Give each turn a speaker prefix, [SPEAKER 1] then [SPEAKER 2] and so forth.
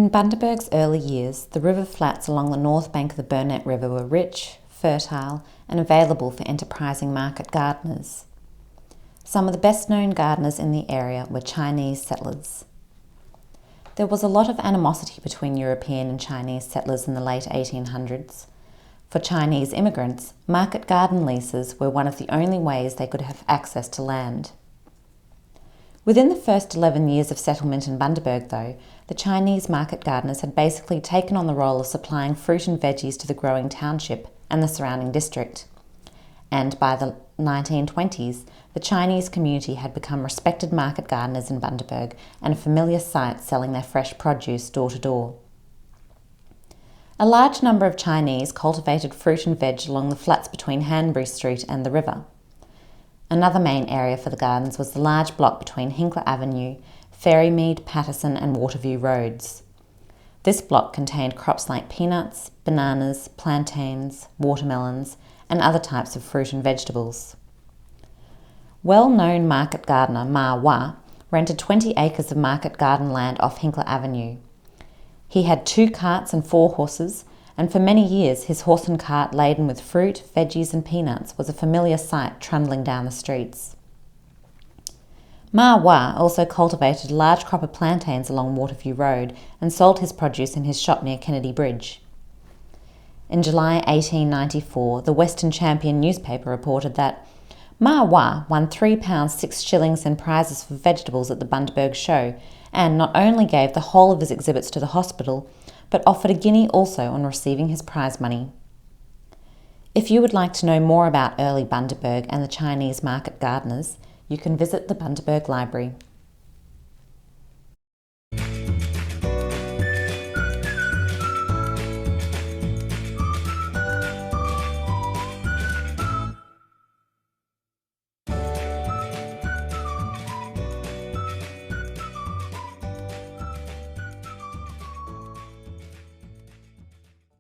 [SPEAKER 1] In Bundaberg's early years, the river flats along the north bank of the Burnett River were rich, fertile, and available for enterprising market gardeners. Some of the best-known gardeners in the area were Chinese settlers. There was a lot of animosity between European and Chinese settlers in the late 1800s. For Chinese immigrants, market garden leases were one of the only ways they could have access to land. Within the first 11 years of settlement in Bundaberg, though, the Chinese market gardeners had basically taken on the role of supplying fruit and veggies to the growing township and the surrounding district. And by the 1920s, the Chinese community had become respected market gardeners in Bundaberg and a familiar sight selling their fresh produce door to door. A large number of Chinese cultivated fruit and veg along the flats between Hanbury Street and the river. Another main area for the gardens was the large block between Hinkler Avenue, Ferrymead, Patterson and Waterview Roads. This block contained crops like peanuts, bananas, plantains, watermelons and other types of fruit and vegetables. Well-known market gardener Ma Wah rented 20 acres of market garden land off Hinkler Avenue. He had 2 carts and 4 horses, and for many years his horse and cart laden with fruit, veggies and peanuts was a familiar sight trundling down the streets. Ma Wah also cultivated a large crop of plantains along Waterview Road and sold his produce in his shop near Kennedy Bridge. In July 1894, the Western Champion newspaper reported that Ma Wah won £3 6 shillings in prizes for vegetables at the Bundaberg show and not only gave the whole of his exhibits to the hospital, but offered a guinea also on receiving his prize money. If you would like to know more about early Bundaberg and the Chinese market gardeners, you can visit the Bundaberg Library.